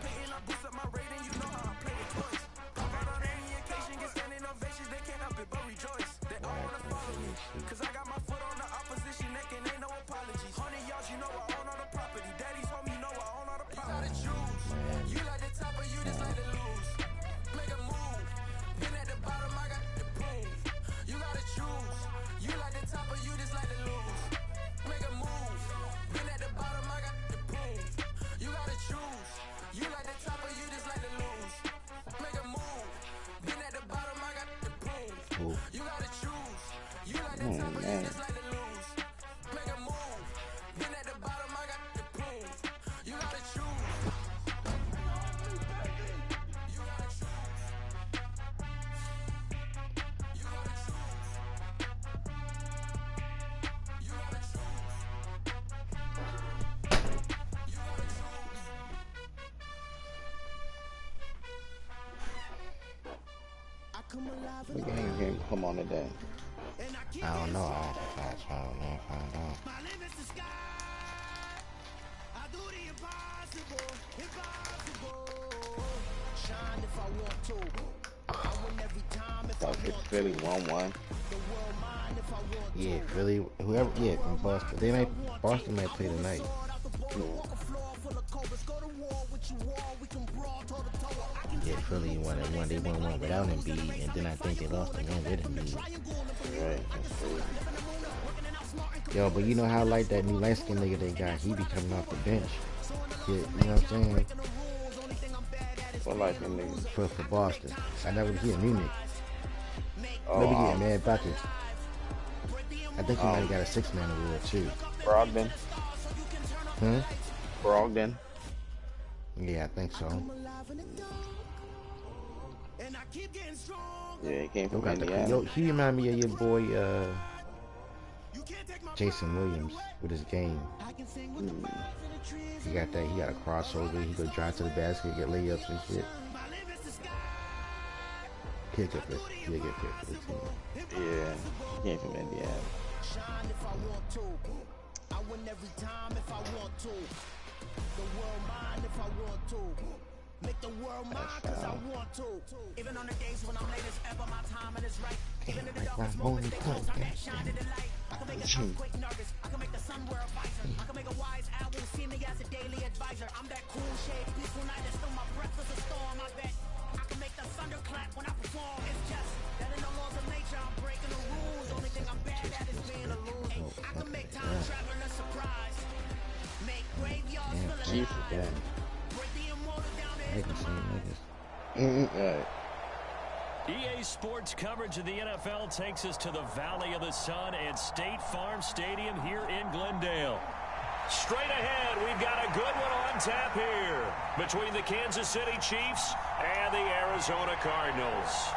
playoffs. What games can come on today? I don't know. I don't know. Thought it's Philly 1-1. Yeah, Philly. Whoever. Yeah, from Boston. Boston might play tonight. Yeah, Philly won. They won one without Embiid, and then I think they lost the one with Embiid. Right. Yo, but you know how like that new light skin nigga they got? He be coming off the bench. Yeah, you know what I'm saying? What light skin nigga? For Boston. I never hear a new nigga. Oh, Maybe get Mad Buckets. I think he might have got a 6-man award too. Brogdon. Brogdon. Yeah, I think so. Yeah, he came from Indiana. Yo, he remind me of your boy Jason Williams with his game. He got that. He got a crossover. He go drive to the basket, get layups and shit. He'll get picked for the team. Yeah, he came from Indiana. I win every time if I want to. The world mine if I want to. Make the world mine cause I want to. Even on the days when I'm late as ever, my timing is right. Even in the darkest moments, they close, I'm that shine in the light. I can make a earthquake nervous. I can make the sun wear a visor. I can make a wise owl see me as a daily advisor. I'm that cool shade, peaceful night that still my breath is a storm. I bet I can make the thunder clap when I perform. It's just that in the laws of nature, I'm breaking the rules. Only thing I'm bad at is being a loser. I can make time travel a surprise. Make graveyards full of lies. Break the immortal down Right. EA Sports coverage of the NFL takes us to the Valley of the Sun at State Farm Stadium here in Glendale. Straight ahead, we've got a good one on tap here between the Kansas City Chiefs and the Arizona Cardinals.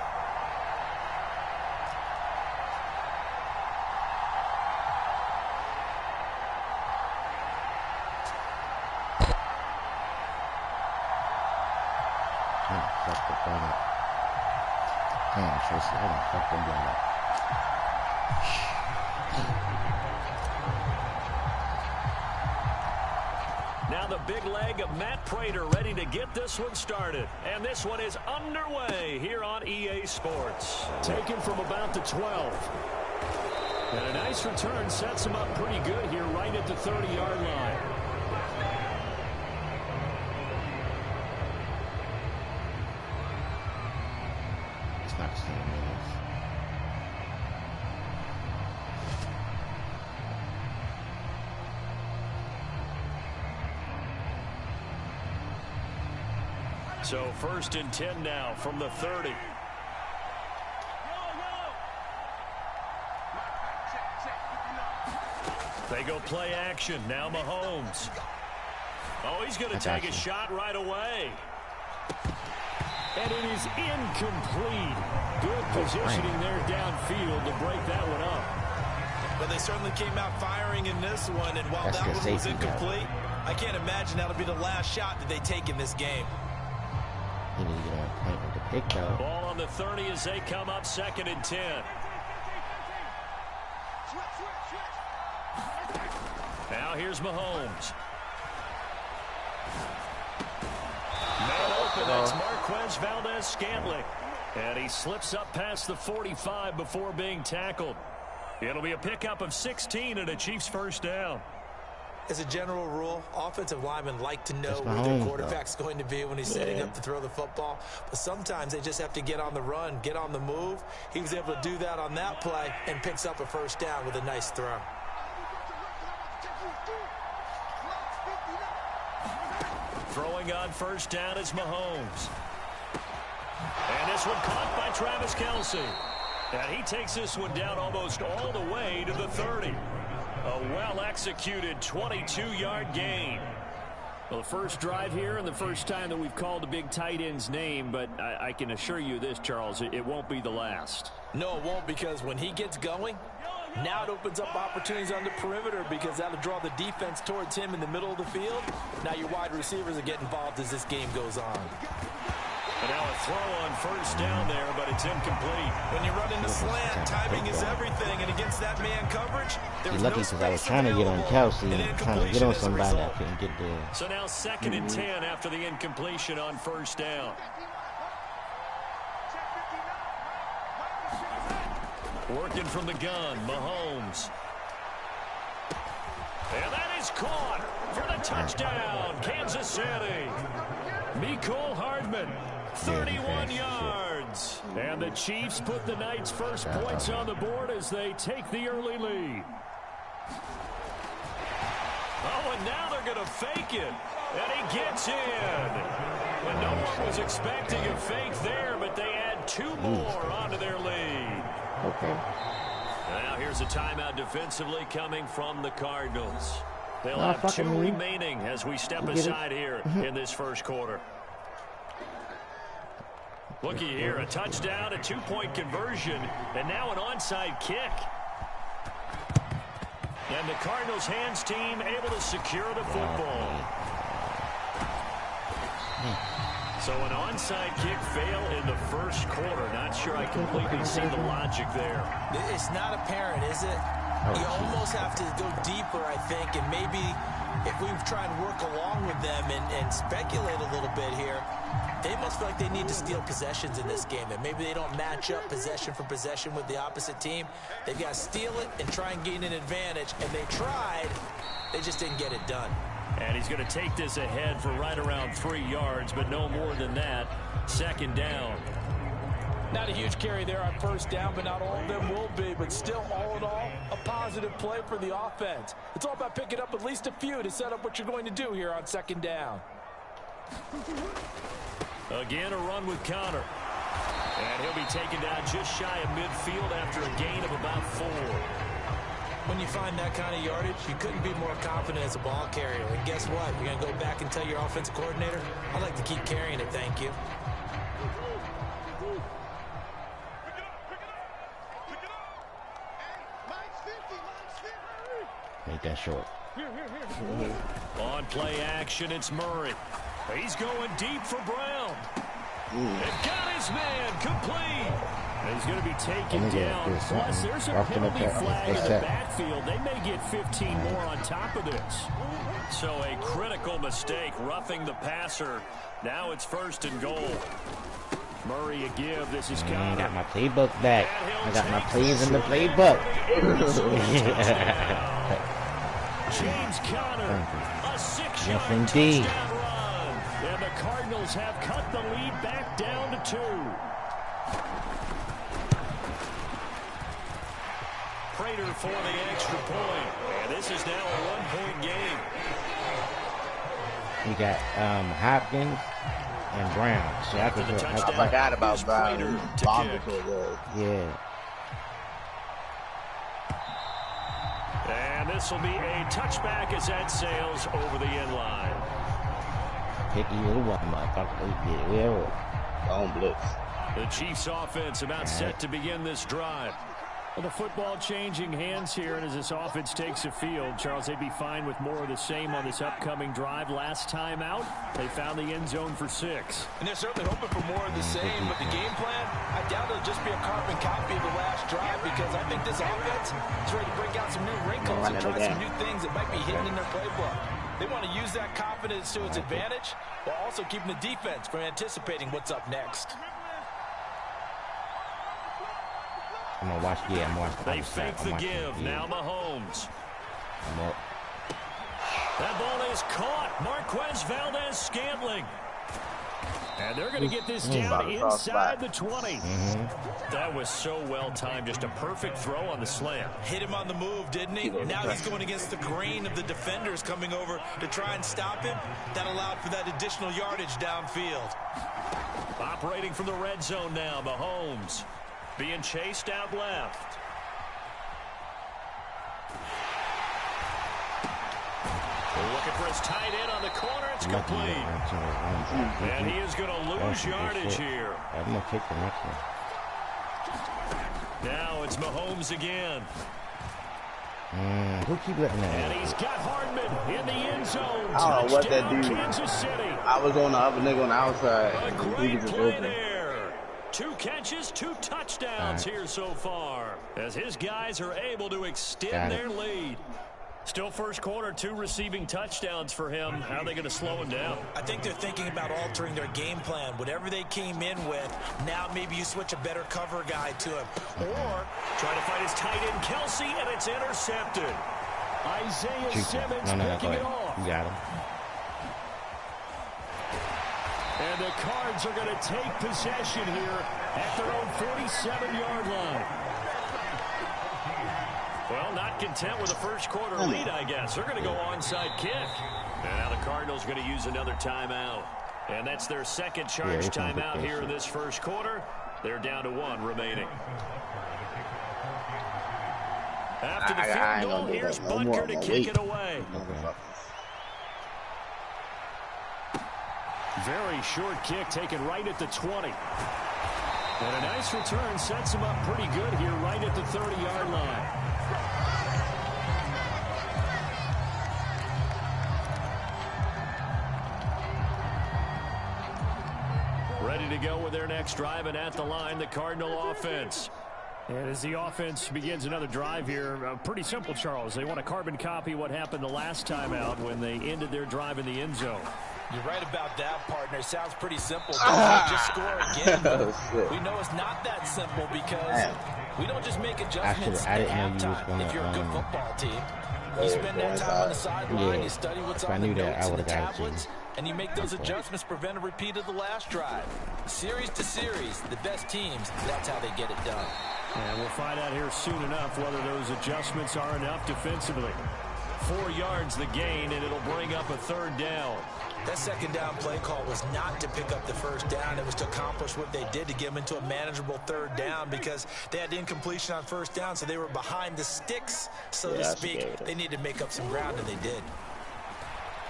Now the big leg of Matt Prater ready to get this one started. And this one is underway here on EA Sports. Taken from about the 12. And a nice return sets him up pretty good here right at the 30-yard line. It's not the same minutes. So 1st and 10 now from the 30. They go play action. Now Mahomes. Oh, he's going to take a shot right away. And it is incomplete. Good positioning there downfield to break that one up. Well, they certainly came out firing in this one, and while that one was incomplete, I can't imagine that'll be the last shot that they take in this game. He need to get on point with the pick, though. Ball on the 30 as they come up 2nd and 10. Now here's Mahomes. That's Marquez Valdes-Scantling. And he slips up past the 45 before being tackled. It'll be a pickup of 16 and a Chiefs first down. As a general rule, offensive linemen like to know where their quarterback's going to be when he's setting up to throw the football. But sometimes they just have to get on the run, get on the move. He was able to do that on that play and picks up a first down with a nice throw. Throwing on first down is Mahomes. And this one caught by Travis Kelce. And he takes this one down almost all the way to the 30. A well-executed 22-yard gain. Well, the first drive here and the first time that we've called a big tight end's name, but I can assure you this, Charles, it won't be the last. No, it won't, because when he gets going, now it opens up opportunities on the perimeter because that'll draw the defense towards him in the middle of the field. Now your wide receivers will get involved as this game goes on. And now a throw on first down there, but it's incomplete. When you run into slant, timing is everything, and against that man coverage, there's lucky because I was trying to get on Kelce and trying to get on somebody I couldn't get there. So now 2nd and 10 after the incompletion on first down. Working from the gun, Mahomes. And that is caught for the touchdown, Kansas City. Mecole Hardman, 31 yards. And the Chiefs put the Knights' first points on the board as they take the early lead. Oh, and now they're going to fake it. And he gets in. And no one was expecting a fake there, but they add 2 more onto their lead. Okay. Now here's a timeout defensively coming from the Cardinals. They'll have 2 remaining as we step aside here in this first quarter. Looky here, a touchdown, a 2-point conversion, and now an onside kick. And the Cardinals hands team able to secure the football. So an onside kick fail in the first quarter. Not sure I completely see the logic there. It's not apparent, is it? You almost have to go deeper, I think, and maybe if we try and work along with them and speculate a little bit here, they must feel like they need to steal possessions in this game, and maybe they don't match up possession for possession with the opposite team. They've got to steal it and try and gain an advantage, and they tried. They just didn't get it done. And he's going to take this ahead for right around 3 yards, but no more than that. 2nd down. Not a huge carry there on first down, but not all of them will be. But still, all in all, a positive play for the offense. It's all about picking up at least a few to set up what you're going to do here on 2nd down. Again, a run with Conner. And he'll be taken down just shy of midfield after a gain of about 4. When you find that kind of yardage, you couldn't be more confident as a ball carrier. And guess what? You're going to go back and tell your offensive coordinator, I'd like to keep carrying it, thank you. Make that short. On play action, it's Murray. He's going deep for Brown. And got his man complete. And he's going to be taken down. Plus, there's a penalty flag in the backfield. They may get 15 more on top of this. So a critical mistake, roughing the passer. Now it's 1st and goal. Murray a give. This is Conner. I got my playbook back. I got my plays in the playbook. James Conner, a 6-yard indeed. touchdown run. And the Cardinals have cut the lead back down to 2. Prater for the extra point. And this is now a 1-point game. We got Hopkins and Brown. So I forgot about Brown. Yeah. And this will be a touchback as that sails over the end line. Don't blitz. The Chiefs offense about set to begin this drive. Well, the football changing hands here, and as this offense takes the field, Charles, they'd be fine with more of the same on this upcoming drive. Last time out, they found the end zone for 6. And they're certainly hoping for more of the same, but the game plan, I doubt it'll just be a carbon copy of the last drive, because I think this offense is ready to break out some new wrinkles and try some new things that might be hidden in their playbook. They want to use that confidence to its advantage while also keeping the defense from anticipating what's up next. I'm going to watch. Yeah, I'm watching. They fake the give. Now Mahomes. I'm up. That ball is caught. Marquez Valdes-Scantling. And they're going to get this down inside the 20. That was so well timed. Just a perfect throw on the slam. Hit him on the move, didn't he? Now he's going against the grain of the defenders coming over to try and stop him. That allowed for that additional yardage downfield. Operating from the red zone now, Mahomes. Being chased out left. Looking for his tight end on the corner. It's complete. And he is going to lose yardage here. I'm going to take the next one. Now it's Mahomes again. Who keep letting that? And he's got Hardman in the end zone. I don't know what that dude. Kansas City. I was on the other nigga on the outside. A great play there. 2 catches, 2 touchdowns here so far. As his guys are able to extend their lead. Still first quarter, 2 receiving touchdowns for him. How are they going to slow him down? I think they're thinking about altering their game plan. Whatever they came in with, now maybe you switch a better cover guy to him. Or try to find his tight end, Kelsey, and it's intercepted. Isaiah Simmons picking it off. You got him. And the Cards are going to take possession here at their own 47-yard line. Well, not content with the first quarter lead, I guess. They're going to go onside kick. And now the Cardinals are going to use another timeout. And that's their second charge timeout here in this first quarter. They're down to 1 remaining. After the field goal, here's Butker to kick it away. Very short kick taken right at the 20. And a nice return sets him up pretty good here right at the 30-yard line. Ready to go with their next drive, and at the line, the Cardinal offense. And as the offense begins another drive here, pretty simple, Charles. They want to carbon copy what happened the last time out when they ended their drive in the end zone. You're right about that, partner. Sounds pretty simple. Just score again. We know it's not that simple because we don't just make adjustments at halftime. If you're a good football team, you spend that time on the sideline, you study what's on the notes and the tablets, and you make those adjustments, prevent a repeat of the last drive. Series to series, the best teams, that's how they get it done. And we'll find out here soon enough whether those adjustments are enough defensively. 4 yards the gain, and it'll bring up a 3rd down. That second down play call was not to pick up the first down. It was to accomplish what they did to get them into a manageable 3rd down because they had incompletion on first down, so they were behind the sticks, so to speak. They needed to make up some ground, and they did.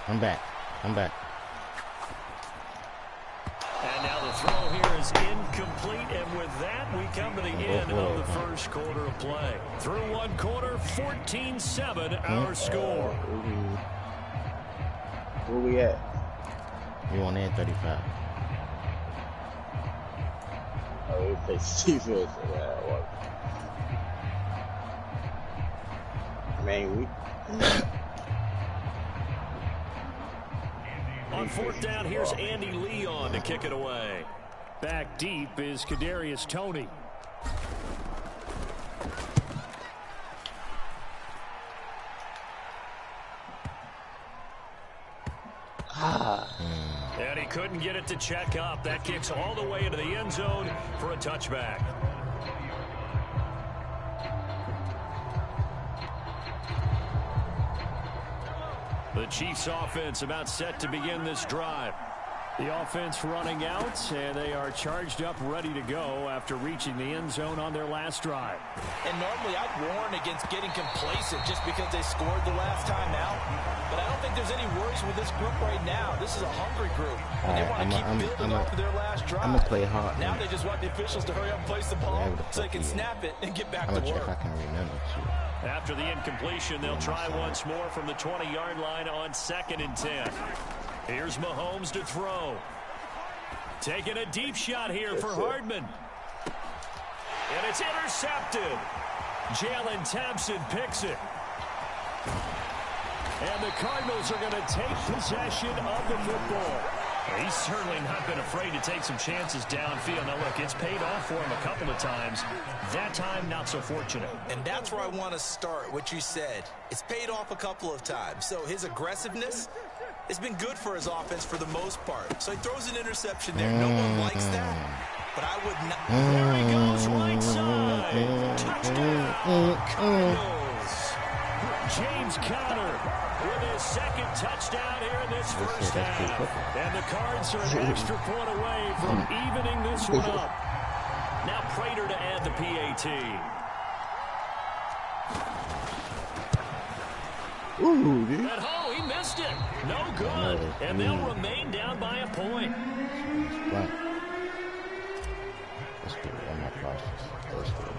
I'm back. I'm back. And now the throw here is incomplete, and with that, we come to the end of the first quarter of play. Through 1 quarter, 14-7 our score. Where we at? You on there 35. Oh, we play defense. Man, we. On 4th down, here's Andy Leon to kick it away. Back deep is Kadarius Toney. And he couldn't get it to check up. That kicks all the way into the end zone for a touchback. The Chiefs offense about set to begin this drive. The offense running out, and they are charged up, ready to go after reaching the end zone on their last drive. And normally I'd warn against getting complacent just because they scored the last time out. But I don't think there's any worries with this group right now. This is a hungry group. And they want to keep building up to their last drive. I'm going to play hard. Now they just want the officials to hurry up and place the ball so they can snap it and get back to work. I'm going to check if I can remember. After the incompletion, they'll try once more from the 20-yard line on 2nd and 10. Here's Mahomes to throw. Taking a deep shot here for Hardman. And it's intercepted. Jalen Thompson picks it. And the Cardinals are going to take possession of the football. He's certainly not been afraid to take some chances downfield. Now, look, it's paid off for him a couple of times. That time, not so fortunate. And that's where I want to start, what you said. It's paid off a couple of times. So his aggressiveness has been good for his offense for the most part. So he throws an interception there. No one likes that. But I would not. There he goes, right side. Touchdown, Cardinals. James Conner with his second touchdown here in this first half. And the Cards are an extra point away from evening this one up. Now Prater to add the PAT. Ooh, dude. And oh, he missed it. No good. And they'll remain down by a point.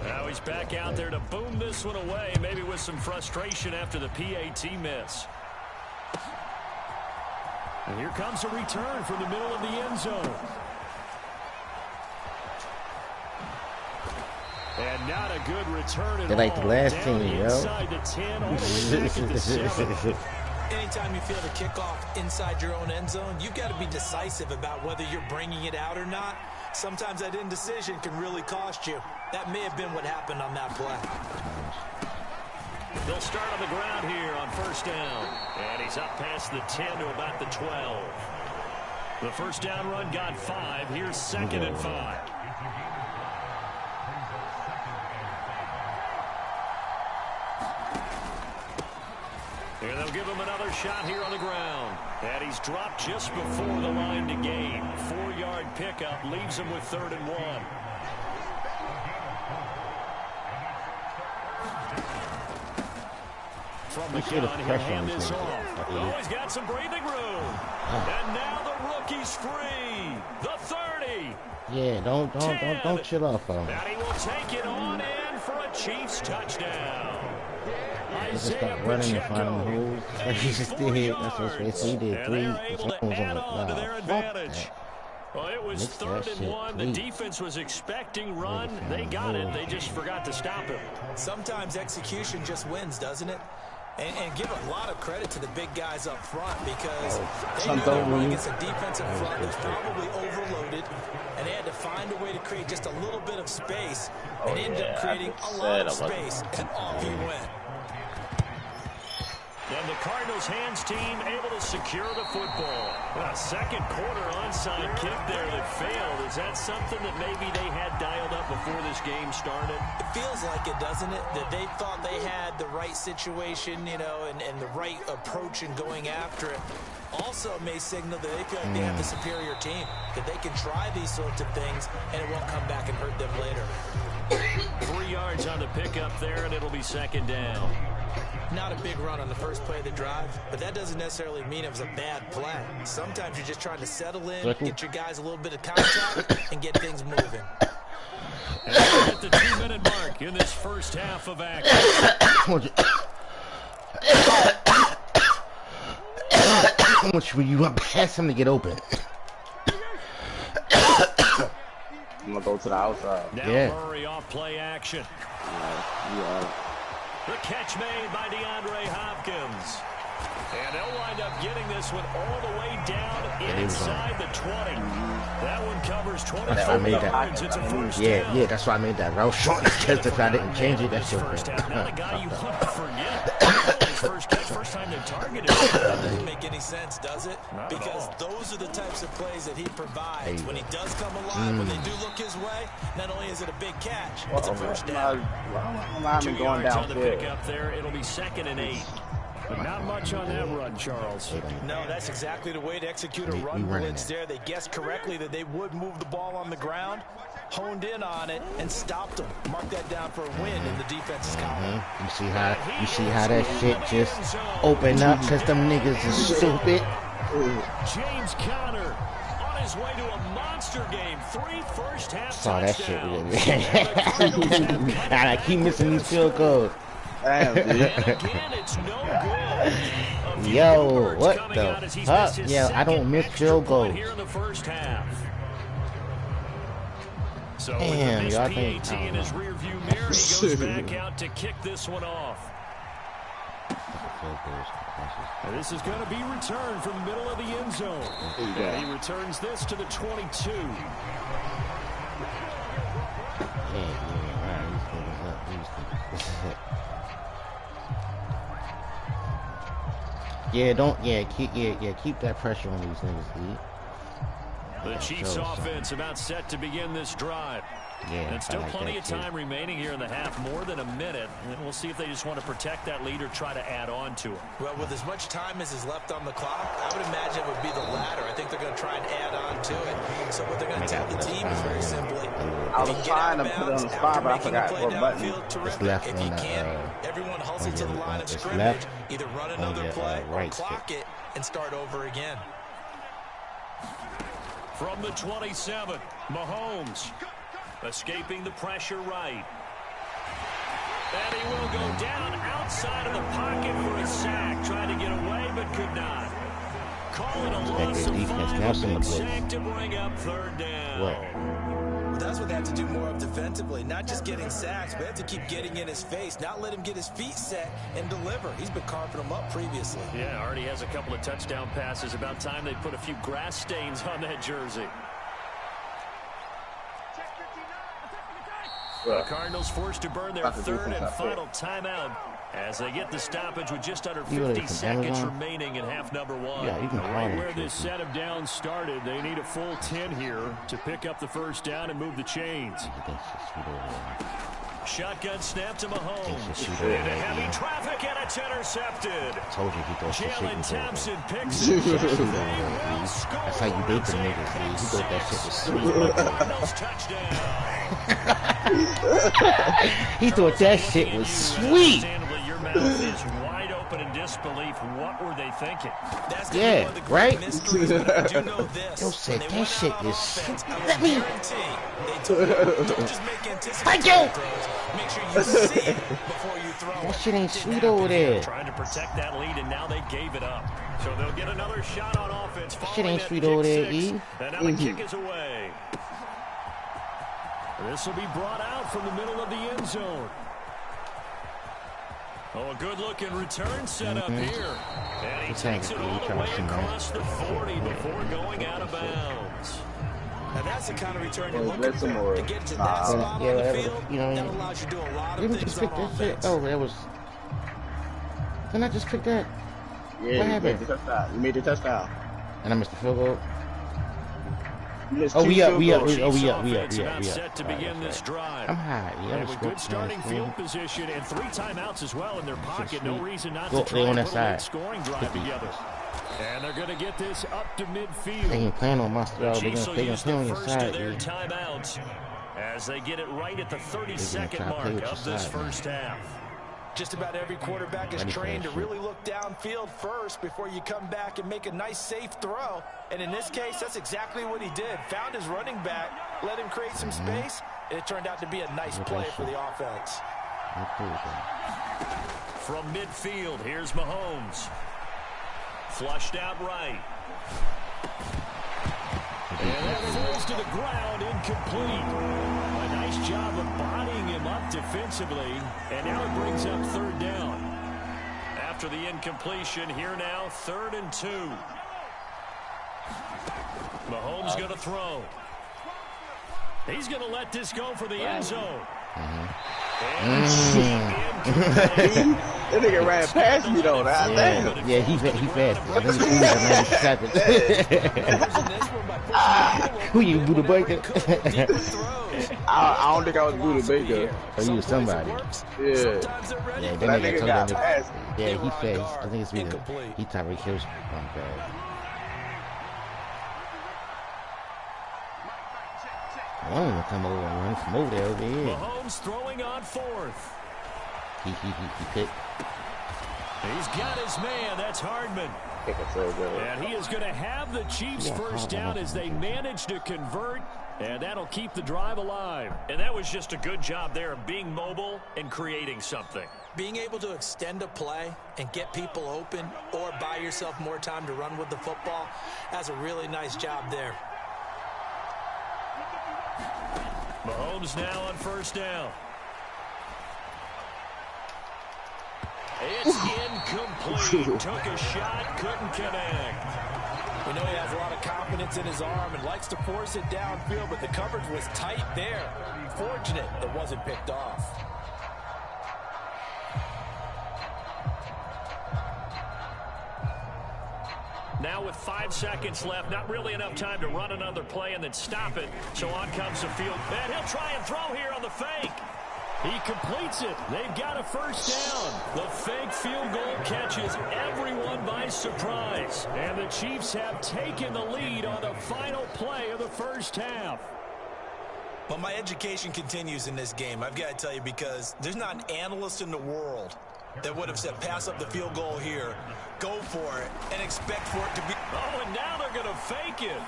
Now he's back out there to boom this one away, maybe with some frustration after the PAT miss. And here comes a return from the middle of the end zone. And not a good return at all. They're like the last Down team, yo. inside the 10, all the way back at the 7. Anytime you feel the kickoff inside your own end zone, you've got to be decisive about whether you're bringing it out or not. Sometimes that indecision can really cost you. That may have been what happened on that play. They'll start on the ground here on first down. And he's up past the 10 to about the 12. The first down run got 5. Here's second and 5. And they'll give him another shot here on the ground. And he's dropped just before the line to gain. 4-yard pickup leaves him with 3rd and 1. From the gun, he'll hand this off. Oh, he's got some breathing room. And now the rookie's free. The 30. Yeah, don't chill off on him. And he will take it on in for a Chiefs touchdown. He just got running and finding holes. Like he just did. That's what he did. 3 zones on the advantage. Well, it was 3rd and 1. The defense was expecting run. They got it. They just forgot to stop him. Sometimes execution just wins, doesn't it? And give a lot of credit to the big guys up front because they knew they were going against a defensive front that's probably overloaded, and they had to find a way to create just a little bit of space and ended up creating a lot of space, and off he went. And the Cardinals hands team able to secure the football. A second quarter onside kick there that failed. Is that something that maybe they had dialed up before this game started? It feels like it, doesn't it? That they thought they had the right situation, you know, and the right approach in going after it. Also may signal that they feel like they have the superior team, that they can try these sorts of things and it won't come back and hurt them later. 3 yards on the pickup there, and it'll be second down. Not a big run on the first play of the drive, but that doesn't necessarily mean it was a bad play. Sometimes you're just trying to settle in, get your guys a little bit of contact, and get things moving. And we're at the 2-minute mark in this first half of action. How much will you want past him to get open? I'm gonna go to the outside. Now Murray off play action. Yeah. The catch made by DeAndre Hopkins. And they'll wind up getting this one all the way down inside the 20. That one covers 25 yards. It's a first down. Yeah, that's why I made that route short. Because if I didn't change it, that's so first half. Not a guy you want to forget. First catch, first time they've targeted him. That doesn't make any sense, does it? Because those are the types of plays that he provides. When he does come alive, when they do look his way, not only is it a big catch, it's a first down. 2 yards on the pickup there. It'll be second and 8. But not much on that run, Charles. No, that's exactly the way to execute a run blitz there. They guessed correctly that they would move the ball on the ground, honed in on it, and stopped them. Mark that down for a win in the defense's column. You see how that shit just opened up because them niggas is stupid. James Conner on his way to a monster game. 3 first-half saw that shit really. And I keep missing these field goals. Damn, dude. Again, it's no good. Yo, what the fuck? Yeah, I don't miss field goals. Here in the first half. So damn, with y'all the think PAT in his rearview mirror, he goes back out to kick this one off. field goals. And this is going to be returned from the middle of the end zone. And he returns this to the 22. Keep that pressure on these niggas, dude. The Chiefs offense about set to begin this drive. Yeah, and still plenty of time remaining here in the half, more than a minute. And we'll see if they just want to protect that lead or try to add on to it. Well, with as much time as is left on the clock, I would imagine it would be the latter. I think they're going to try and add on to it. So what they're going to tell the team is very simply, I was trying to put it on the spot, but I forgot what button. It's left if on you the, can't, everyone hustle to the line of it's scrimmage, left either run on another the, play or right clock stick. it and start over again. From the 27, Mahomes escaping the pressure right. And he will go down outside of the pocket for a sack. Tried to get away, but could not. Call it a loss of 5. Big sack to bring up third down. What? Well, that's what they have to do more of defensively. Not just getting sacks, but they have to keep getting in his face. Not let him get his feet set and deliver. He's been carving them up previously. Yeah, already has a couple of touchdown passes. About time they put a few grass stains on that jersey. The Cardinals forced to burn their third and final timeout as they get the stoppage with just under 50 seconds remaining in half number 1. Yeah, you can right where this set of downs started, they need a full 10 here to pick up the first down and move the chains. Shotgun snap to Mahomes. Into heavy traffic, and it's intercepted. Told you he thought Jalen Thompson picks it. That's how you date the niggas, dude. He thought that shit was sweet. He thought that shit was sweet. Your mouth is wide open in disbelief. What were they thinking? Yeah, right? Yo said that shit is sweet. Let me. Thank you. Make sure you see it before you throw. That shit ain't sweet over there. Trying to protect that lead, and now they gave it up. So they'll get another shot on offense. That shit ain't sweet over there, E. And now the kick is away. This will be brought out from the middle of the end zone. Oh, a good-looking return set up here. And he takes it all the way across the 40 before going out of bounds. And that's the kind of return you're looking for. To get to that spot on the field, that allows you to do a lot of things on offense. Oh, that was... Didn't I just pick that? Yeah, what happened? You made the touchdown. And I missed the field goal? Oh, we up. Set to begin this drive. I'm high. They have a good starting field position and 3 timeouts as well in their pocket. No reason not to try on and that put a late side. scoring drive together. And they're going to get this up to midfield. They ain't playing on my style. They're Chiefs going will to use play the on your first side, of their dude. timeouts as they get it right at the 32nd mark of this first half. Just about every quarterback is trained to really look downfield first before you come back and make a nice, safe throw. And in this case, that's exactly what he did. Found his running back, let him create some space, and it turned out to be a nice play for the offense. From midfield, here's Mahomes. Flushed out right. And that falls to the ground, incomplete. A nice job of bodying him up defensively, and now it brings up third down. After the incompletion, here now, 3rd and 2. Mahomes going to throw. He's going to let this go for the end zone. That nigga ran past me though. Yeah, he fast. I think he was 90 seconds. Who you, Buddha Baker? I don't think I was Buddha Baker. Oh, you was somebody. Yeah. Yeah, that nigga got past. Yeah, he fast. I think it's me. He Tyreek Hill's on fast. I want him to come over and run from over there over here. Mahomes throwing on 4th. He picked. He's got his man. That's Hardman. And he is going to have the Chiefs first down as they manage to convert, and that'll keep the drive alive. And that was just a good job there of being mobile and creating something. Being able to extend a play and get people open or buy yourself more time to run with the football, that's a really nice job there. Mahomes now on first down. It's incomplete. Took a shot, couldn't connect. We know he has a lot of confidence in his arm and likes to force it downfield, but the coverage was tight there. Fortunate it wasn't picked off. Now with 5 seconds left, not really enough time to run another play and then stop it. So on comes the field. And he'll try and throw here on the fake. He completes it. They've got a first down. The fake field goal catches everyone by surprise. And the Chiefs have taken the lead on the final play of the first half. Well, my education continues in this game, I've got to tell you, because there's not an analyst in the world that would have said pass up the field goal here, go for it, and expect for it to be... Oh, and now they're going to fake it.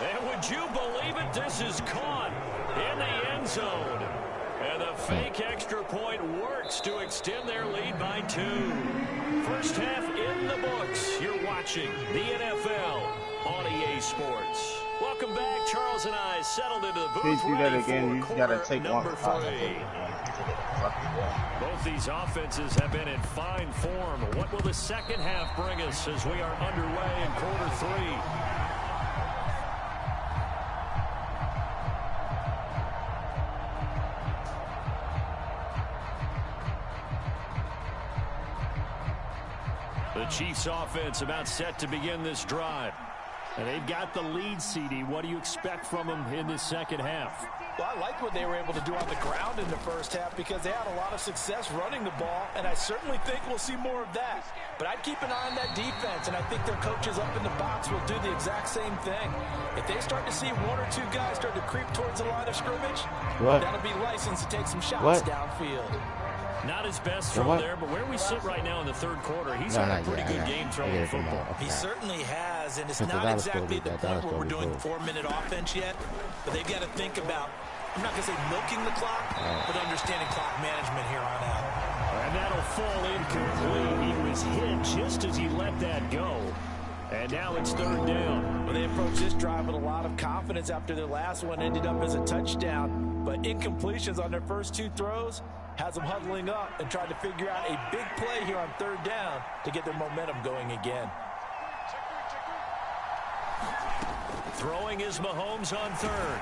And would you believe it? This is caught in the end zone. And the fake extra point works to extend their lead by 2. First half in the books. You're watching the NFL on EA Sports. Welcome back. Charles and I settled into the booth. Please do that again. You just gotta take number one. 3. Both these offenses have been in fine form. What will the second half bring us as we are underway in quarter 3? The Chiefs offense about set to begin this drive. And they've got the lead, CD. What do you expect from them in this second half? Well, I like what they were able to do on the ground in the first half because they had a lot of success running the ball, and I certainly think we'll see more of that. But I'd keep an eye on that defense, and I think their coaches up in the box will do the exact same thing. If they start to see 1 or 2 guys start to creep towards the line of scrimmage, that'll be licensed to take some shots downfield. Not his best throw there, but where we sit right now in the third quarter, he's had a pretty good game throwing the football. He certainly has, and it's not exactly the point where we're doing 4-minute offense yet, but they've got to think about, I'm not going to say milking the clock, but understanding clock management here on out. And that'll fall incomplete. He was hit just as he let that go. And now it's third down. Well, they approached this drive with a lot of confidence after their last one ended up as a touchdown, but incompletions on their first 2 throws has them huddling up and trying to figure out a big play here on third down to get their momentum going again. Throwing is Mahomes on third.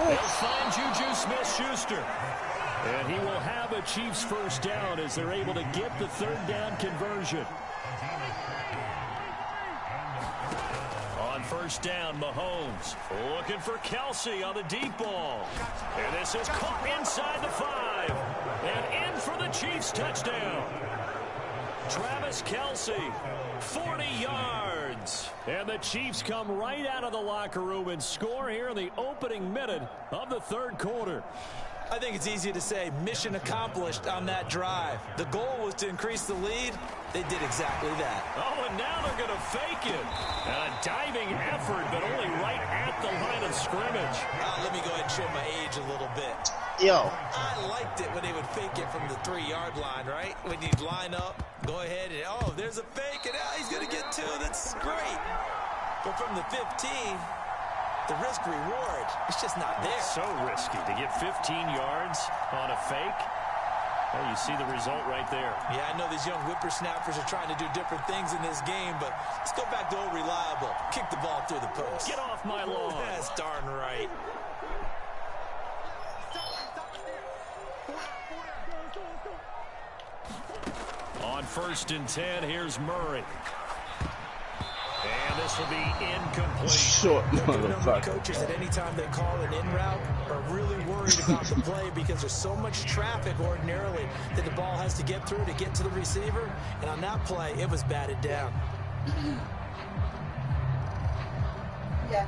They'll find Juju Smith-Schuster. And he will have a Chiefs first down as they're able to get the third down conversion. On first down, Mahomes looking for Kelce on the deep ball. And this is caught inside the 5. And in for the Chiefs touchdown. Travis Kelce, 40 yards. And the Chiefs come right out of the locker room and score here in the opening minute of the third quarter. I think it's easy to say mission accomplished on that drive. The goal was to increase the lead. They did exactly that. Oh, and now they're going to fake it. A diving effort, but only right at the line of scrimmage. Let me go ahead and show my age a little bit. Yo. I liked it when they would fake it from the 3-yard line, right? When you'd line up, go ahead, and oh, there's a fake, and he's going to get 2. That's great. But from the 15, the risk-reward, it's just not there. So risky to get 15 yards on a fake. Well, you see the result right there. Yeah, I know these young whippersnappers are trying to do different things in this game, but let's go back to old reliable. Kick the ball through the post. Get off my lawn. That's darn right. On first and 10, here's Murray. And this will be incomplete. Short motherfucker. Coaches at any time they call an in route are really worried about the play because there's so much traffic ordinarily that the ball has to get through to get to the receiver. And on that play, it was batted down. Yeah.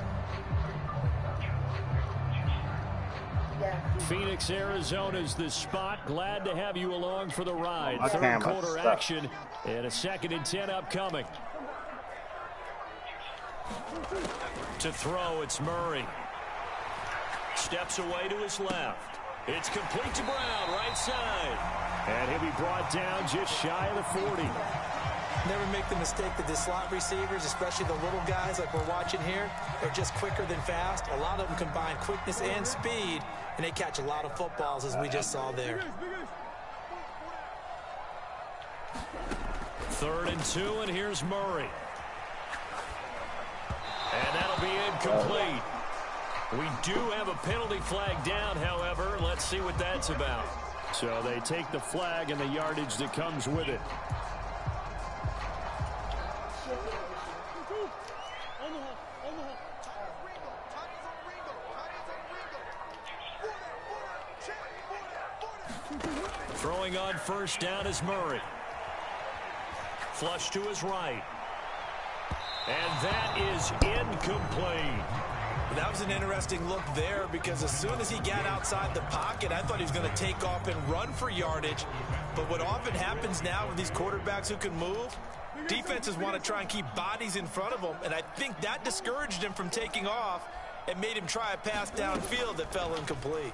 Phoenix, Arizona's the spot. Glad to have you along for the ride. My Third quarter action and a 2nd and 10 upcoming. To throw, it's Murray. Steps away to his left. It's complete to Brown, right side. And he'll be brought down just shy of the 40. Never make the mistake that the slot receivers, especially the little guys like we're watching here, are just quicker than fast. A lot of them combine quickness and speed, and they catch a lot of footballs, as we just saw there. 3rd and 2, and here's Murray. And that'll be incomplete. We do have a penalty flag down, however. Let's see what that's about. So they take the flag and the yardage that comes with it. Throwing on 1st down is Murray. Flush to his right. And that is incomplete. That was an interesting look there because as soon as he got outside the pocket, I thought he was going to take off and run for yardage. But what often happens now with these quarterbacks who can move, defenses want to try and keep bodies in front of them, and I think that discouraged him from taking off and made him try a pass downfield that fell incomplete.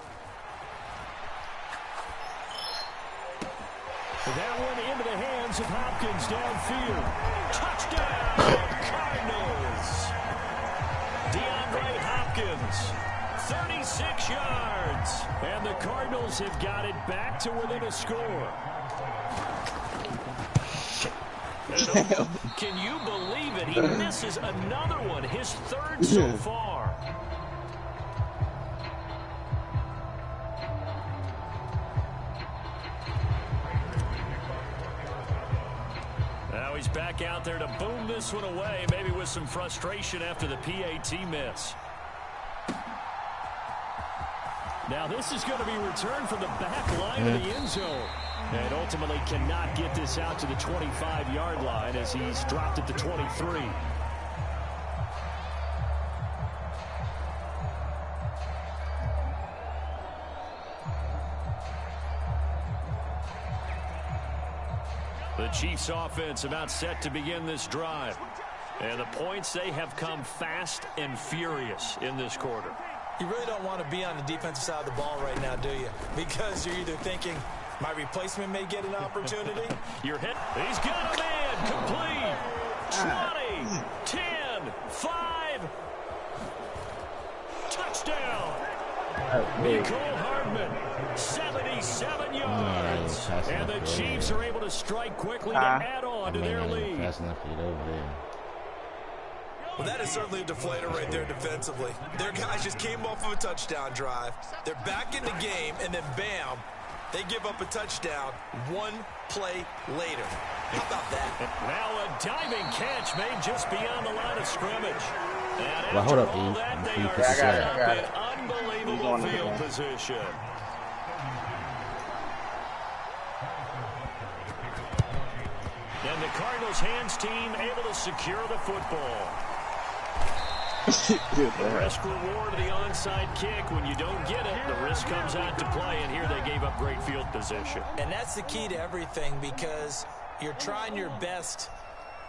That one into the hands of Hopkins downfield. Touchdown, Cardinals. DeAndre Hopkins, 36 yards. And the Cardinals have got it back to within a score. Can you believe it? He misses another one, his 3rd so far. Now he's back out there to boom this one away, maybe with some frustration after the PAT miss. Now this is going to be returned from the back line of the end zone. And ultimately cannot get this out to the 25-yard line as he's dropped at the 23. The Chiefs offense about set to begin this drive. And the points, they have come fast and furious in this quarter. You really don't want to be on the defensive side of the ball right now, do you? Because you're either thinking, my replacement may get an opportunity. You're hit. He's got a man. Complete. 20, 10, 5. Touchdown. Nicole Hardman, 77 yards. And the Chiefs are able to strike quickly to add on to their lead. Fast enough to get over there. Well, that is certainly a deflator right there defensively. Their guys just came off of a touchdown drive. They're back in the game, and then bam, they give up a touchdown 1 play later. How about that? Now a diving catch made just beyond the line of scrimmage. And well, hold up, all E. that, they are I set got up it. in unbelievable field position. And the Cardinals hands team able to secure the football. The risk reward of the onside kick. When you don't get it, the risk comes out to play, and here they gave up great field position. And that's the key to everything, because you're trying your best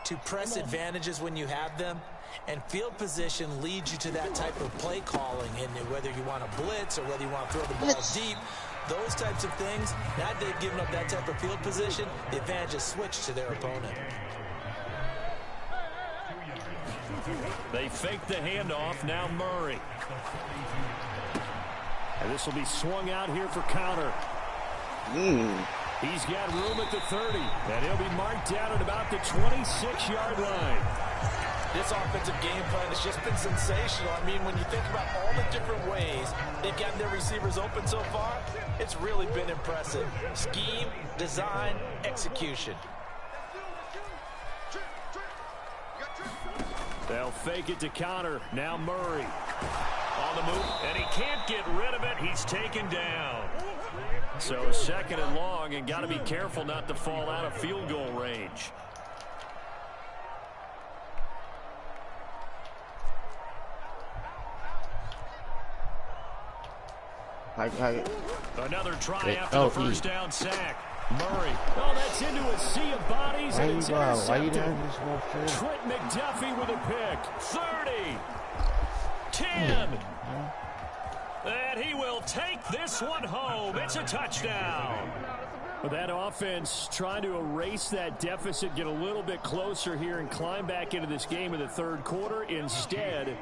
to press advantages when you have them, and field position leads you to that type of play calling. And whether you want to blitz or whether you want to throw the ball deep, those types of things, now that they've given up that type of field position, the advantage is switched to their opponent. They fake the handoff. Now Murray. And this will be swung out here for counter. He's got room at the 30. And he'll be marked down at about the 26-yard line. This offensive game plan has just been sensational. I mean, when you think about all the different ways they've gotten their receivers open so far, it's really been impressive. Scheme, design, execution. They'll fake it to counter. Now Murray on the move, and he can't get rid of it. He's taken down. So 2nd and long, and got to be careful not to fall out of field goal range. Another try after the first down sack. Murray. Oh, that's into a sea of bodies, and it's intercepted. Trent McDuffie with a pick. 30. 10. And he will take this one home. It's a touchdown. Well, that offense trying to erase that deficit, get a little bit closer here and climb back into this game in the third quarter. Instead,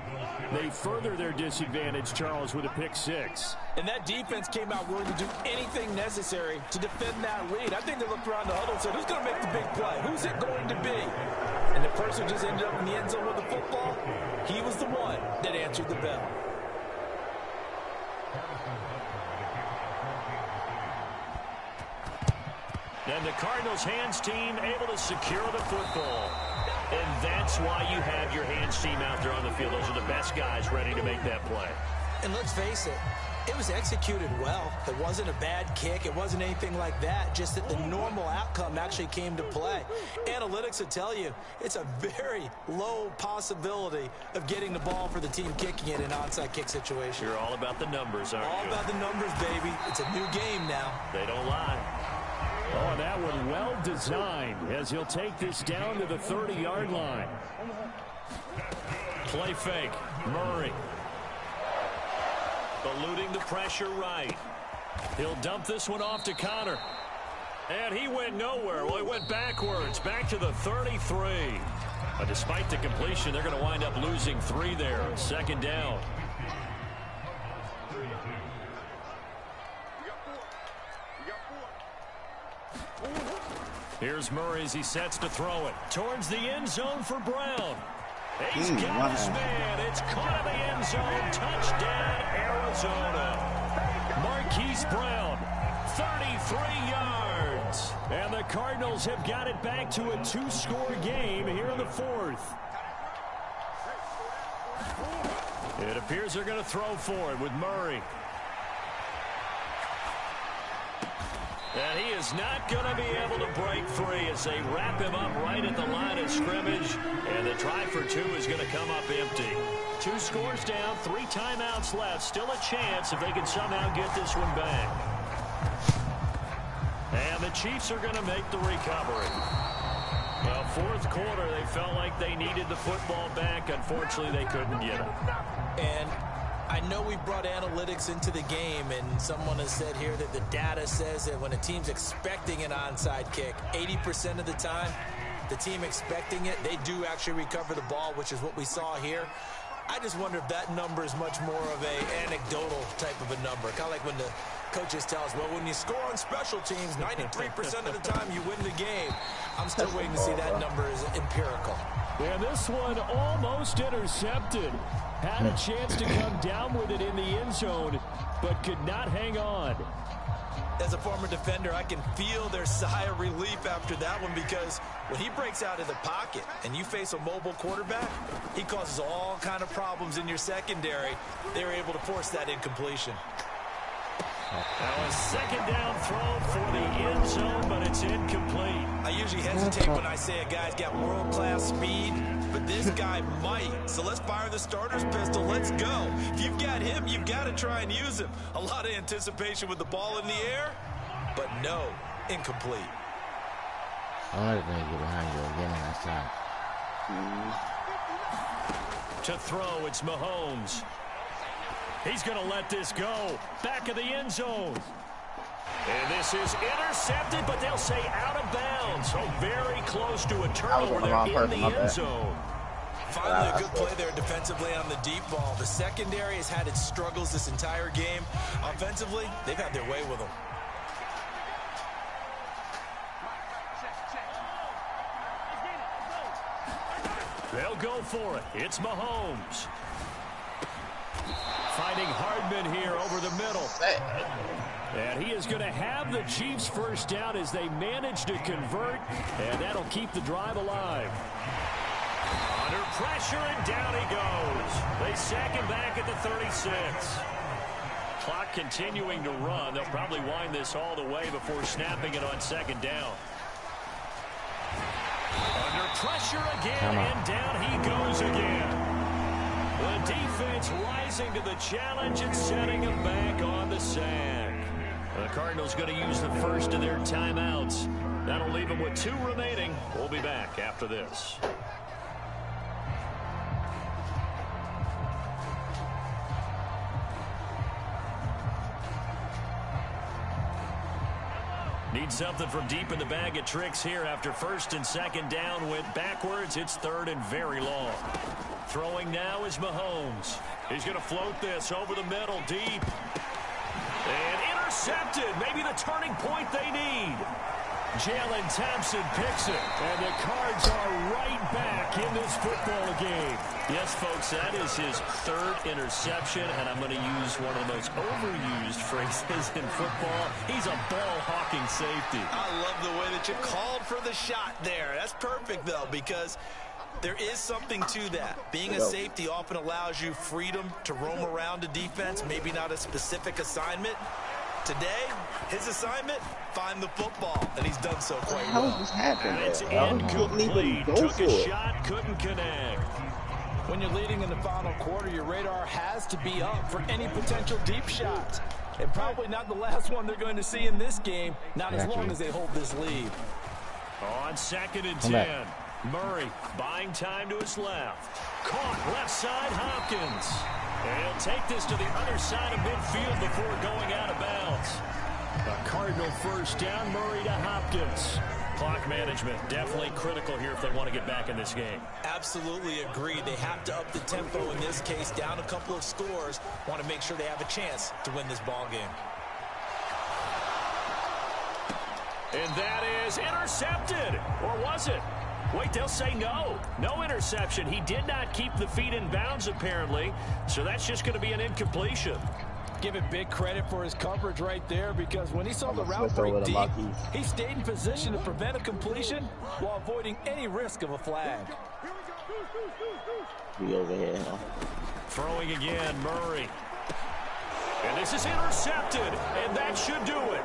they further their disadvantage, Charles, with a pick six. And that defense came out willing to do anything necessary to defend that lead. I think they looked around the huddle and said, who's going to make the big play? Who's it going to be? And the person who just ended up in the end zone with the football, he was the one that answered the bell. And the Cardinals hands team able to secure the football. And that's why you have your hands team out there on the field. Those are the best guys ready to make that play. And let's face it, it was executed well. It wasn't a bad kick. It wasn't anything like that. Just that the normal outcome actually came to play. Analytics will tell you it's a very low possibility of getting the ball for the team kicking it in an onside kick situation. You're all about the numbers, aren't you? All about the numbers, baby. It's a new game now. They don't lie. Oh, that one well designed as he'll take this down to the 30-yard line. Play fake. Murray. Eluding the pressure right. He'll dump this one off to Connor. And he went nowhere. Well, he went backwards. Back to the 33. But despite the completion, they're going to wind up losing 3 there. Second down. Here's Murray as he sets to throw it. Towards the end zone for Brown. He's got his man. It's caught in the end zone. Touchdown, Arizona. Marquise Brown, 33 yards. And the Cardinals have got it back to a 2-score game here in the fourth. It appears they're going to throw for it with Murray. And he is not going to be able to break free as they wrap him up right at the line of scrimmage. And the try for 2 is going to come up empty. 2 scores down, 3 timeouts left. Still a chance if they can somehow get this one back. And the Chiefs are going to make the recovery. Well, fourth quarter, they felt like they needed the football back. Unfortunately, they couldn't get it. And I know we brought analytics into the game, and someone has said here that the data says that when a team's expecting an onside kick, 80% of the time, the team expecting it, they do actually recover the ball, which is what we saw here. I just wonder if that number is much more of a anecdotal type of a number. Kind of like when the coaches tell us, well, when you score on special teams, 93% of the time you win the game. I'm still waiting to see that number is empirical. Yeah, this one almost intercepted. Had a chance to come down with it in the end zone, but could not hang on. As a former defender, I can feel their sigh of relief after that one, because when he breaks out of the pocket and you face a mobile quarterback, he causes all kind of problems in your secondary. They were able to force that incompletion. Now a second down throw for the end zone, but it's incomplete. I usually hesitate when I say a guy's got world-class speed, but this guy might. So let's fire the starter's pistol. Let's go. If you've got him, you've got to try and use him. A lot of anticipation with the ball in the air, but no, incomplete. I was going to get behind you again on that side. To throw, it's Mahomes. He's going to let this go. Back of the end zone. And this is intercepted, but they'll say out of bounds. So very close to a turnover there in the end zone. Finally, a good play there defensively on the deep ball. The secondary has had its struggles this entire game. Offensively, they've had their way with them. They'll go for it. It's Mahomes. Finding Hardman here over the middle. And he is going to have the Chiefs first down as they manage to convert, and that'll keep the drive alive. Under pressure, and down he goes. They sack him back at the 36. Clock continuing to run. They'll probably wind this all the way before snapping it on second down. Under pressure again, and down he goes again. The defense rising to the challenge and setting him back on the sack. The Cardinals going to use the first of their timeouts. That'll leave them with 2 remaining. We'll be back after this. Need something from deep in the bag of tricks here after first and second down went backwards. It's third and very long. Throwing now is Mahomes. He's going to float this over the middle deep. And intercepted. Maybe the turning point they need. Jalen Thompson picks it. And the Cards are right back in this football game. Yes, folks, that is his third interception. And I'm going to use one of the most overused phrases in football. He's a ball-hawking safety. I love the way that you called for the shot there. That's perfect, though, because there is something to that. Being a safety often allows you freedom to roam around a defense, maybe not a specific assignment. Today, his assignment, find the football, and he's done so quite well. How just happened? And it's incomplete. Took a shot, couldn't connect. When you're leading in the final quarter, your radar has to be up for any potential deep shots. And probably not the last one they're going to see in this game, not as long as they hold this lead. On 2nd and 10. Murray buying time to his left. Caught left side, Hopkins. And he'll take this to the other side of midfield before going out of bounds. A Cardinal first down, Murray to Hopkins. Clock management definitely critical here if they want to get back in this game. Absolutely agree. They have to up the tempo in this case, down a couple of scores. Want to make sure they have a chance to win this ball game. And that is intercepted. Or was it? Wait, they'll say no. No interception. He did not keep the feet in bounds, apparently. So that's just going to be an incompletion. Give it big credit for his coverage right there, because when he saw the route break deep, he stayed in position to prevent a completion while avoiding any risk of a flag. Be over here. Throwing again, Murray. And this is intercepted, and that should do it.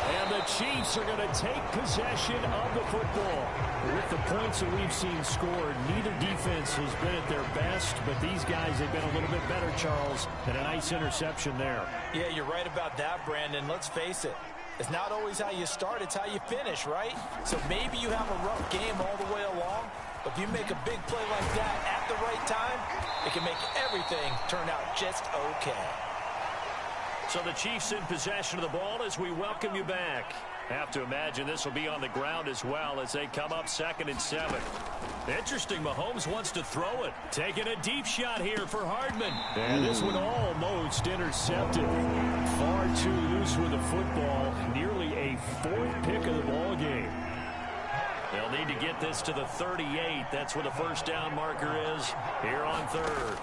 And the Chiefs are going to take possession of the football. With the points that we've seen scored, neither defense has been at their best, but these guys have been a little bit better, Charles, and a nice interception there. Yeah, you're right about that, Brandon. Let's face it. It's not always how you start, it's how you finish, right? So maybe you have a rough game all the way along, but if you make a big play like that at the right time, it can make everything turn out just okay. So the Chiefs in possession of the ball as we welcome you back. Have to imagine this will be on the ground as well as they come up 2nd and 7. Interesting, Mahomes wants to throw it. Taking a deep shot here for Hardman. And this one almost intercepted. Far too loose with the football. Nearly a 4th pick of the ball game. They'll need to get this to the 38. That's where the first down marker is here on 3rd.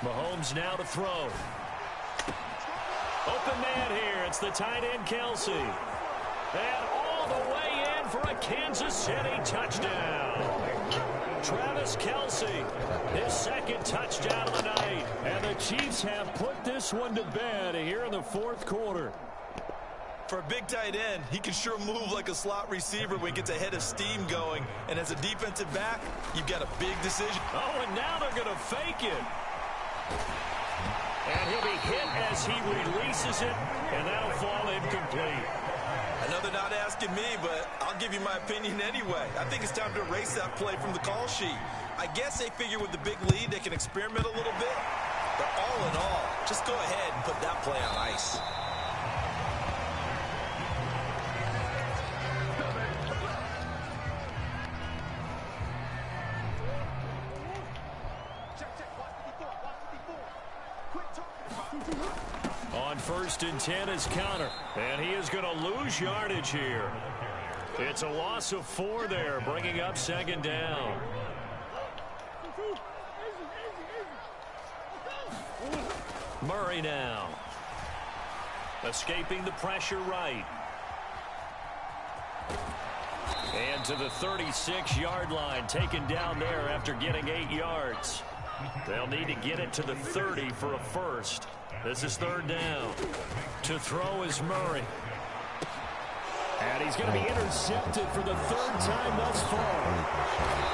Mahomes now to throw. Open man here. It's the tight end, Kelsey. And all the way in for a Kansas City touchdown. Travis Kelsey, his 2nd touchdown of the night. And the Chiefs have put this one to bed here in the 4th quarter. For a big tight end, he can sure move like a slot receiver when he gets a head of steam going. And as a defensive back, you've got a big decision. Oh, and now they're going to fake it. And he'll be hit as he releases it, and that'll fall incomplete. Another not asking me, but I'll give you my opinion anyway. I think it's time to erase that play from the call sheet. I guess they figure with the big lead they can experiment a little bit. But all in all, just go ahead and put that play on ice. On 1st and 10 is Conner, and he is going to lose yardage here. It's a loss of 4 there, bringing up 2nd down. Murray now. Escaping the pressure right. And to the 36-yard line, taken down there after getting 8 yards. They'll need to get it to the 30 for a first. This is 3rd down. To throw is Murray. And he's going to be intercepted for the 3rd time thus far.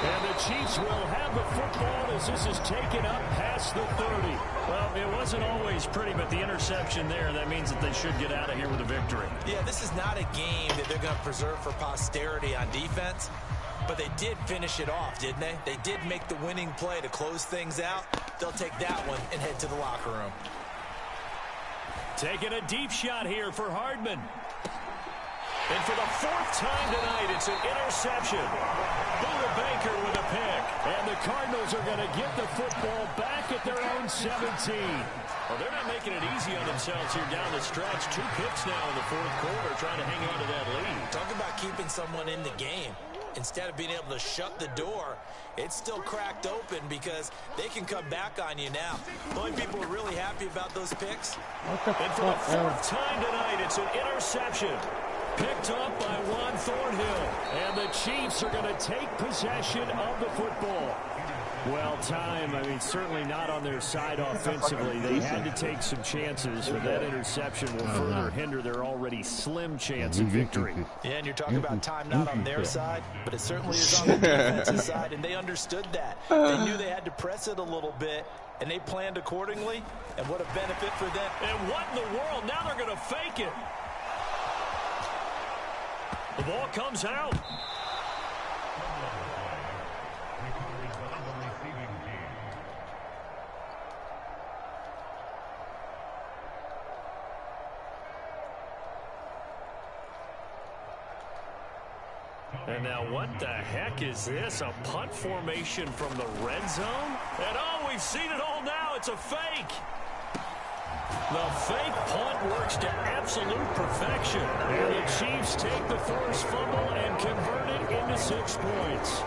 And the Chiefs will have the football as this is taken up past the 30. Well, it wasn't always pretty, but the interception there, that means that they should get out of here with a victory. Yeah, this is not a game that they're going to preserve for posterity on defense. But they did finish it off, didn't they? They did make the winning play to close things out. They'll take that one and head to the locker room. Taking a deep shot here for Hardman. And for the 4th time tonight, it's an interception. Buda Baker with a pick. And the Cardinals are going to get the football back at their own 17. Well, they're not making it easy on themselves here down the stretch. 2 picks now in the 4th quarter trying to hang on to that lead. Talk about keeping someone in the game. Instead of being able to shut the door, it's still cracked open because they can come back on you now. The only people are really happy about those picks. And for the 4th time tonight, it's an interception. Picked up by Juan Thornhill. And the Chiefs are going to take possession of the football. Well, time, I mean, certainly not on their side offensively. They had to take some chances, but that interception will further hinder their already slim chance of victory. Yeah, and you're talking about time not on their side, but it certainly is on the defensive side, and they understood that. They knew they had to press it a little bit, and they planned accordingly, and what a benefit for them. And what in the world? Now they're going to fake it. The ball comes out. And now what the heck is this? A punt formation from the red zone? And oh, we've seen it all now. It's a fake. The fake punt works to absolute perfection. And the Chiefs take the forced fumble and convert it into 6 points.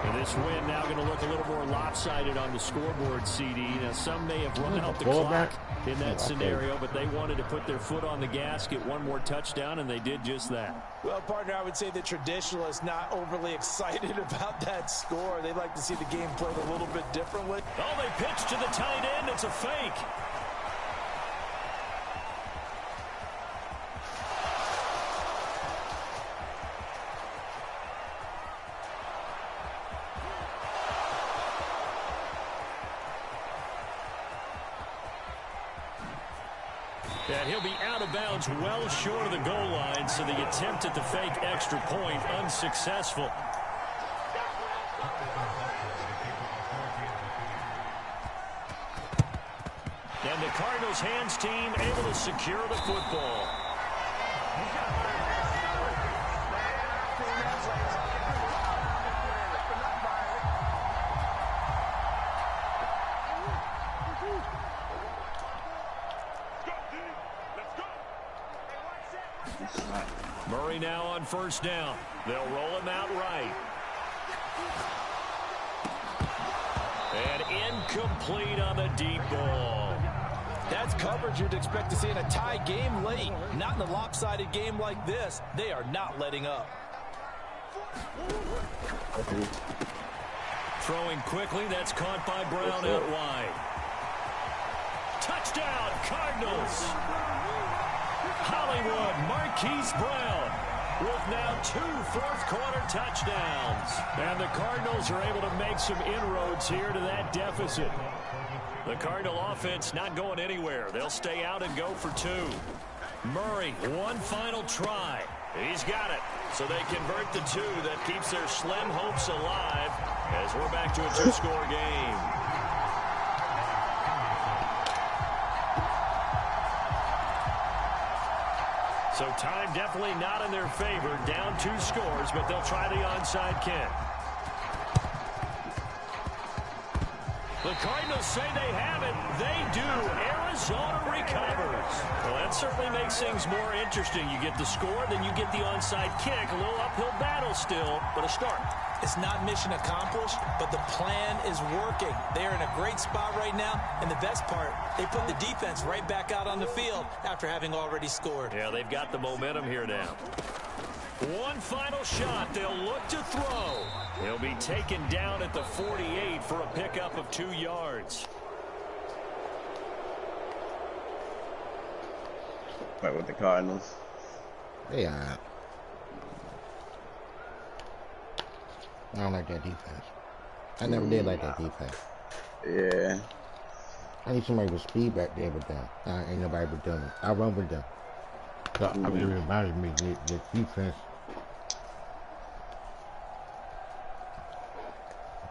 And this win now going to look a little more lopsided on the scoreboard, CD. Now, some may have run out the clock in that scenario, but they wanted to put their foot on the gas, get one more touchdown, and they did just that. Well, partner, I would say the traditionalists not overly excited about that score. They'd like to see the game played a little bit differently. Oh, they pitch to the tight end. It's a fake. And he'll be out of bounds well short of the goal line, so the attempt at the fake extra point unsuccessful. And the Cardinals hands team able to secure the football. Murray now on first down. They'll roll him out right. And incomplete on the deep ball. That's coverage you'd expect to see in a tie game late. Not in a lopsided game like this. They are not letting up. Throwing quickly. That's caught by Brown out wide. Touchdown, Cardinals. Hollywood Marquise Brown with now 2 fourth-quarter touchdowns. And the Cardinals are able to make some inroads here to that deficit. The Cardinal offense not going anywhere. They'll stay out and go for 2. Murray, one final try. He's got it. So they convert the 2. That keeps their slim hopes alive as we're back to a 2-score game. So time definitely not in their favor. Down 2 scores, but they'll try the onside kick. The Cardinals say they have it. They do. Arizona recovers. Well, that certainly makes things more interesting. You get the score, then you get the onside kick. A little uphill battle still, but a start. It's not mission accomplished, but the plan is working. They're in a great spot right now, and the best part, they put the defense right back out on the field after having already scored. Yeah, they've got the momentum here now. One final shot. They'll look to throw. He'll be taken down at the 48 for a pickup of 2 yards. Right with the Cardinals. Yeah. I don't like that defense. I never did like that defense. Yeah. I need somebody with speed back there with them. Ain't nobody with them. I run with them. So, I mean, it reminds me of the defense.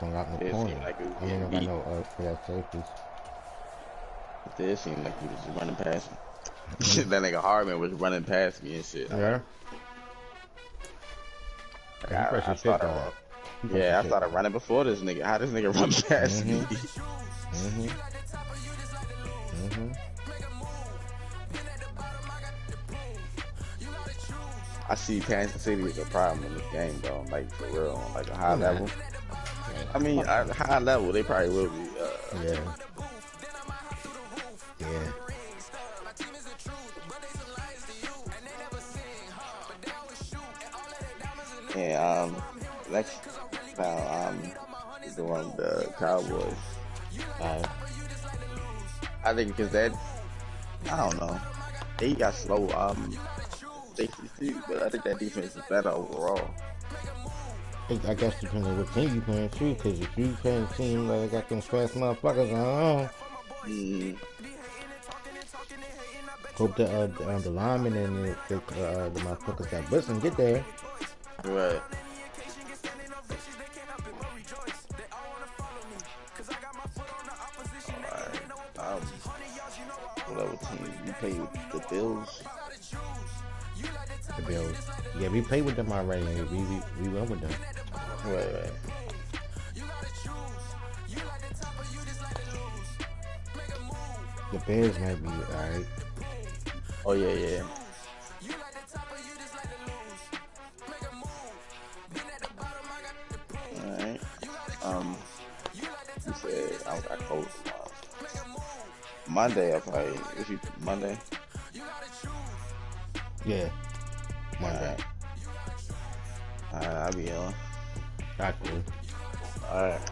Don't got no corner. Like ain't got no safeties. It seemed like he was just running past me. That nigga Hardman was running past me and shit. Yeah. I started running before this nigga. How this nigga run past me? I see Kansas City as a problem in this game, though. Like, for real, on like a high level. I mean, at a high level, they probably will be. Yeah. And next time I'm doing the Cowboys. I think because that, I don't know, they got slow safety too, but I think that defense is better overall. I guess depending on what team you playing too, because if you playing a team like got them fast motherfuckers, I don't know. Hope the linemen and the motherfuckers got butts and get there. Right. Alright. Whatever team you play with, the Bills. The Bills. Yeah, we played with them already. We went with them. Right. The Bears might be alright. Oh yeah. Alright. You said I closed Monday. I probably Monday. Yeah. Monday. Alright, I'll be on. That's cool. Alright.